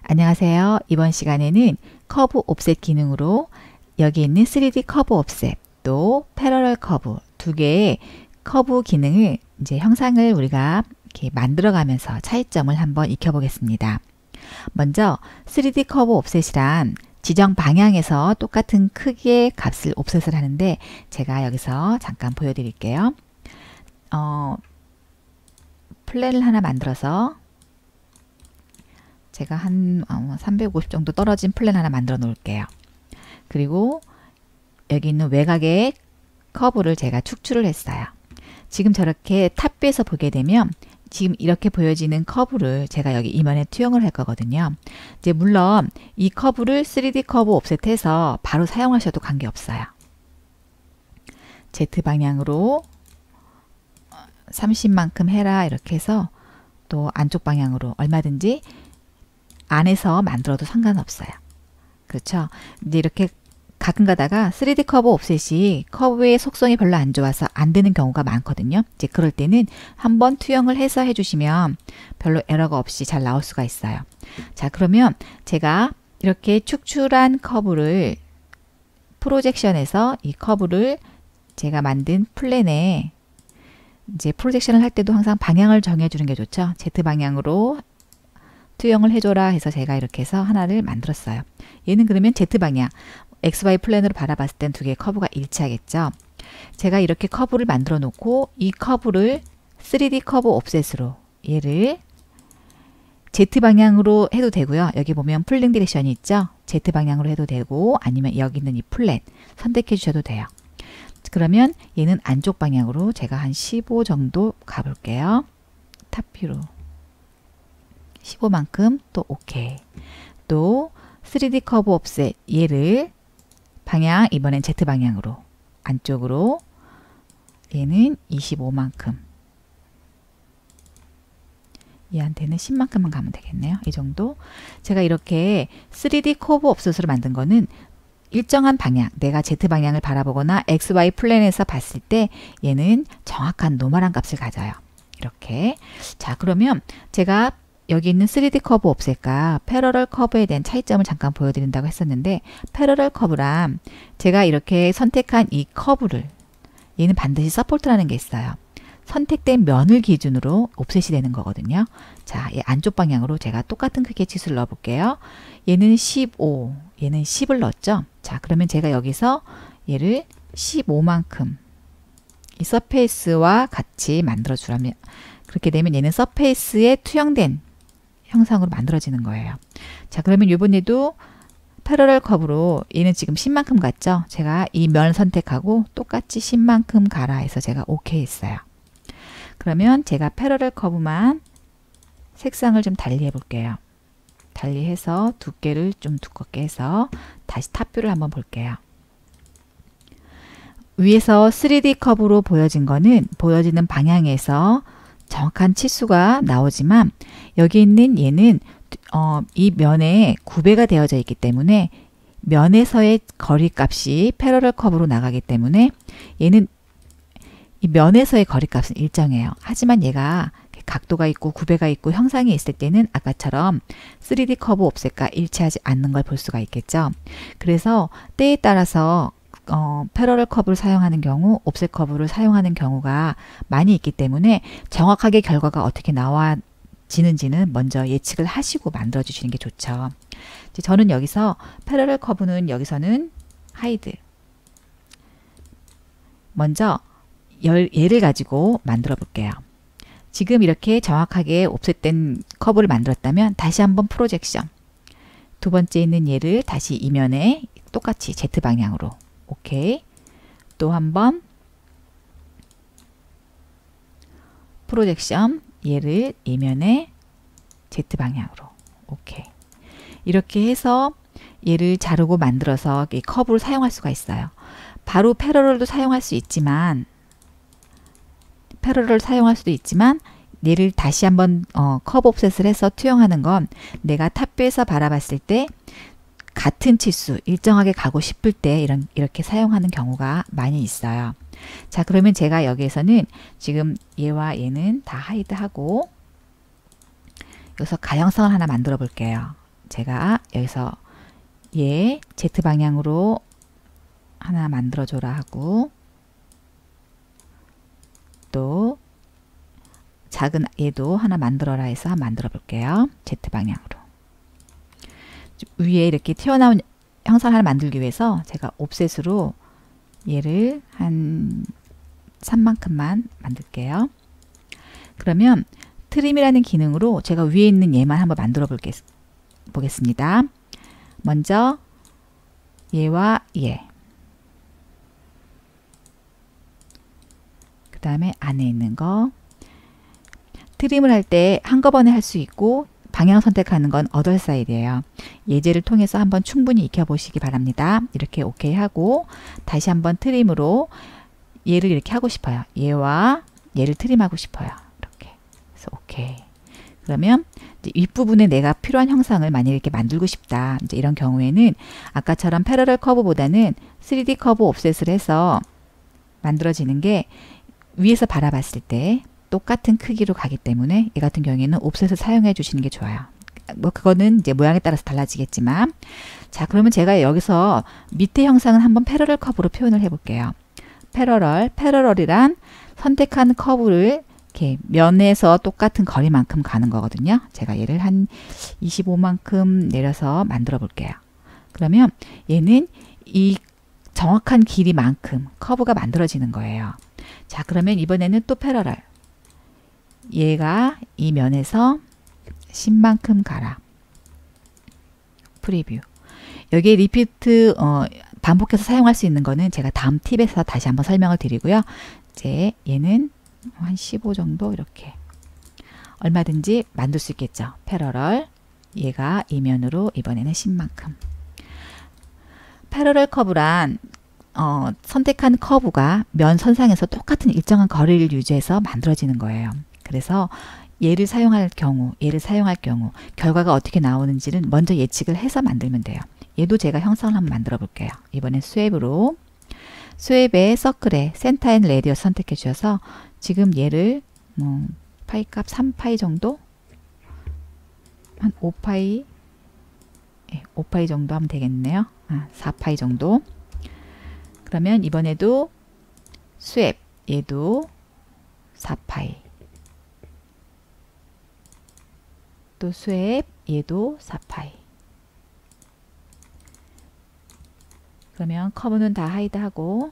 안녕하세요. 이번 시간에는 커브 옵셋 기능으로 여기 있는 3D 커브 옵셋 또 패러럴 커브 두 개의 커브 기능을 이제 형상을 우리가 이렇게 만들어가면서 차이점을 한번 익혀보겠습니다. 먼저 3D 커브 옵셋이란 지정 방향에서 똑같은 크기의 값을 옵셋을 하는데 제가 여기서 잠깐 보여드릴게요. 플랜을 하나 만들어서 제가 한 350 정도 떨어진 플랜 하나 만들어 놓을게요. 그리고 여기 있는 외곽의 커브를 제가 축출을 했어요. 지금 저렇게 탑뷰에서 보게 되면 지금 이렇게 보여지는 커브를 제가 여기 이면에 투영을 할 거거든요. 이제 물론 이 커브를 3D 커브 옵셋해서 바로 사용하셔도 관계없어요. Z 방향으로 30만큼 해라 이렇게 해서 또 안쪽 방향으로 얼마든지 안에서 만들어도 상관없어요. 그렇죠? 이제 이렇게 가끔 가다가 3D 커브 옵셋이 커브의 속성이 별로 안 좋아서 안 되는 경우가 많거든요. 이제 그럴 때는 한번 투영을 해서 해주시면 별로 에러가 없이 잘 나올 수가 있어요. 자, 그러면 제가 이렇게 축출한 커브를 프로젝션에서 이 커브를 제가 만든 플랜에 이제 프로젝션을 할 때도 항상 방향을 정해주는 게 좋죠. Z 방향으로 투영을 해줘라 해서 제가 이렇게 해서 하나를 만들었어요. 얘는 그러면 Z방향, XY 플랜으로 바라봤을 땐 두 개의 커브가 일치하겠죠. 제가 이렇게 커브를 만들어 놓고 이 커브를 3D 커브 옵셋으로 얘를 Z방향으로 해도 되고요. 여기 보면 플랜 디렉션이 있죠. Z방향으로 해도 되고 아니면 여기 있는 이 플랜 선택해 주셔도 돼요. 그러면 얘는 안쪽 방향으로 제가 한 15 정도 가볼게요. 탑뷰로 15만큼 또 오케이. 또 3D 커브 옵셋 얘를 방향 이번엔 Z 방향으로 안쪽으로 얘는 25만큼 얘한테는 10만큼만 가면 되겠네요. 이 정도. 제가 이렇게 3D 커브 옵셋으로 만든 거는 일정한 방향, 내가 Z 방향을 바라보거나 XY 플랜에서 봤을 때 얘는 정확한 노멀한 값을 가져요. 이렇게. 자, 그러면 제가 여기 있는 3D 커브 옵셋과 패러럴 커브에 대한 차이점을 잠깐 보여드린다고 했었는데 패러럴 커브란 제가 이렇게 선택한 이 커브를 얘는 반드시 서포트라는 게 있어요. 선택된 면을 기준으로 옵셋이 되는 거거든요. 자, 얘 안쪽 방향으로 제가 똑같은 크기의 치수를 넣어 볼게요. 얘는 15, 얘는 10을 넣었죠. 자, 그러면 제가 여기서 얘를 15만큼 이 서페이스와 같이 만들어 주라면 그렇게 되면 얘는 서페이스에 투영된 형상으로 만들어지는 거예요. 자, 그러면 이번에도 패러럴 커브로 얘는 지금 10만큼 갔죠? 제가 이 면 선택하고 똑같이 10만큼 가라 해서 제가 오케이 했어요. 그러면 제가 패러럴 커브만 색상을 좀 달리 해볼게요. 달리해서 두께를 좀 두껍게 해서 다시 탑뷰를 한번 볼게요. 위에서 3D 커브로 보여진 거는 보여지는 방향에서 정확한 치수가 나오지만 여기 있는 얘는 이 면에 구배가 되어져 있기 때문에 면에서의 거리값이 패러럴 커브로 나가기 때문에 얘는 이 면에서의 거리값은 일정해요. 하지만 얘가 각도가 있고 구배가 있고 형상이 있을 때는 아까처럼 3D 커브 옵셋과 일치하지 않는 걸 볼 수가 있겠죠. 그래서 때에 따라서 패러럴 커브를 사용하는 경우, 옵셋 커브를 사용하는 경우가 많이 있기 때문에 정확하게 결과가 어떻게 나와지는지는 먼저 예측을 하시고 만들어 주시는 게 좋죠. 이제 저는 여기서 패러럴 커브는 여기서는 하이드 먼저 얘를 가지고 만들어 볼게요. 지금 이렇게 정확하게 옵셋된 커브를 만들었다면 다시 한번 프로젝션 두 번째 있는 얘를 다시 이면에 똑같이 Z 방향으로 오케이. 또 한번 프로젝션 얘를 이면에 Z 방향으로 오케이. 이렇게 해서 얘를 자르고 만들어서 이 커브를 사용할 수가 있어요. 바로 패러럴도 사용할 수 있지만 패러럴 사용할 수도 있지만 얘를 다시 한번 커브 옵셋을 해서 투영하는 건 내가 탑뷰에서 바라봤을 때 같은 치수 일정하게 가고 싶을 때 이렇게 사용하는 경우가 많이 있어요. 자, 그러면 제가 여기에서는 지금 얘와 얘는 다 하이드하고 여기서 가형성을 하나 만들어 볼게요. 제가 여기서 얘 Z방향으로 하나 만들어줘라 하고, 또 작은 얘도 하나 만들어라 해서 한번 만들어 볼게요. Z방향으로. 위에 이렇게 튀어나온 형상 하나 만들기 위해서 제가 옵셋으로 얘를 한 3만큼만 만들게요. 그러면 트림이라는 기능으로 제가 위에 있는 얘만 한번 만들어 보겠습니다. 먼저 얘와 얘, 그 다음에 안에 있는 거. 트림을 할 때 한꺼번에 할 수 있고 방향 선택하는 건 어덜 사이드예요. 예제를 통해서 한번 충분히 익혀보시기 바랍니다. 이렇게 오케이 하고 다시 한번 트림으로 얘를 이렇게 하고 싶어요. 얘와 얘를 트림하고 싶어요. 이렇게. 그래서 오케이. 그러면 이제 윗부분에 내가 필요한 형상을 만약에 이렇게 만들고 싶다. 이제 이런 경우에는 아까처럼 패러럴 커브보다는 3D 커브 옵셋을 해서 만들어지는 게 위에서 바라봤을 때 똑같은 크기로 가기 때문에 이 같은 경우에는 옵셋을 사용해 주시는 게 좋아요. 뭐 그거는 이제 모양에 따라서 달라지겠지만, 자, 그러면 제가 여기서 밑에 형상은 한번 패러럴 커브로 표현을 해 볼게요. 패러럴이란 선택한 커브를 이렇게 면에서 똑같은 거리만큼 가는 거거든요. 제가 얘를 한 25만큼 내려서 만들어 볼게요. 그러면 얘는 이 정확한 길이만큼 커브가 만들어지는 거예요. 자, 그러면 이번에는 또 패러럴. 얘가 이 면에서 10만큼 가라. 프리뷰. 여기에 리피트 반복해서 사용할 수 있는 거는 제가 다음 팁에서 다시 한번 설명을 드리고요. 이제 얘는 한 15 정도 이렇게 얼마든지 만들 수 있겠죠. 패러럴. 얘가 이 면으로 이번에는 10만큼. 패러럴 커브란 선택한 커브가 면 선상에서 똑같은 일정한 거리를 유지해서 만들어지는 거예요. 그래서 얘를 사용할 경우 결과가 어떻게 나오는지는 먼저 예측을 해서 만들면 돼요. 얘도 제가 형상을 한번 만들어 볼게요. 이번엔 스웹으로 스웹의 서클에 센터 앤 레디어스 선택해 주셔서 지금 얘를 파이 값 3파이 정도, 한 5파이 5파이 정도 하면 되겠네요. 4파이 정도. 그러면 이번에도 스웹, 얘도 4파이, 또 스웹, 얘도 4파이. 그러면 커브는 다 하이드하고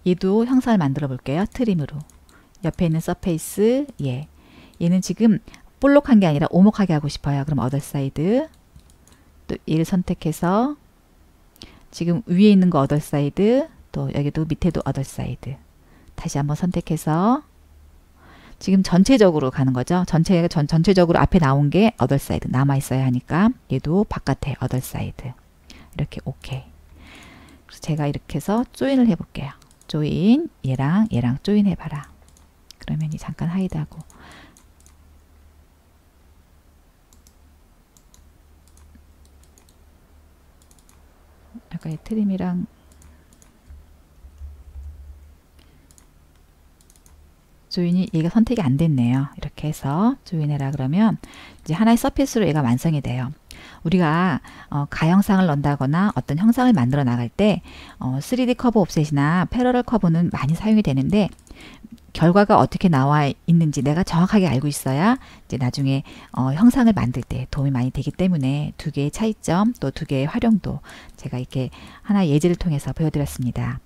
얘도 형상을 만들어 볼게요. 트림으로. 옆에 있는 서페이스, 얘는 지금 볼록한 게 아니라 오목하게 하고 싶어요. 그럼 어덜 사이드, 또 얘를 선택해서 지금 위에 있는 거 어덜 사이드, 또 여기도 밑에도 어덜 사이드. 다시 한번 선택해서 지금 전체적으로 가는 거죠. 전체적으로 앞에 나온 게 어덜 사이드 남아 있어야 하니까 얘도 바깥에 어덜 사이드. 이렇게 오케이. 그래서 제가 이렇게 해서 조인을 해 볼게요. 조인, 얘랑 조인 해봐라. 그러면 이 잠깐 하이드하고 아까 이 트림이랑 조인이 얘가 선택이 안 됐네요. 이렇게 해서 조인해라 그러면 이제 하나의 서피스로 얘가 완성이 돼요. 우리가 가형상을 넣는다거나 어떤 형상을 만들어 나갈 때 3D 커브 옵셋이나 패러럴 커브는 많이 사용이 되는데 결과가 어떻게 나와 있는지 내가 정확하게 알고 있어야 이제 나중에 형상을 만들 때 도움이 많이 되기 때문에 두 개의 차이점 또 두 개의 활용도 제가 이렇게 하나 예제를 통해서 보여드렸습니다.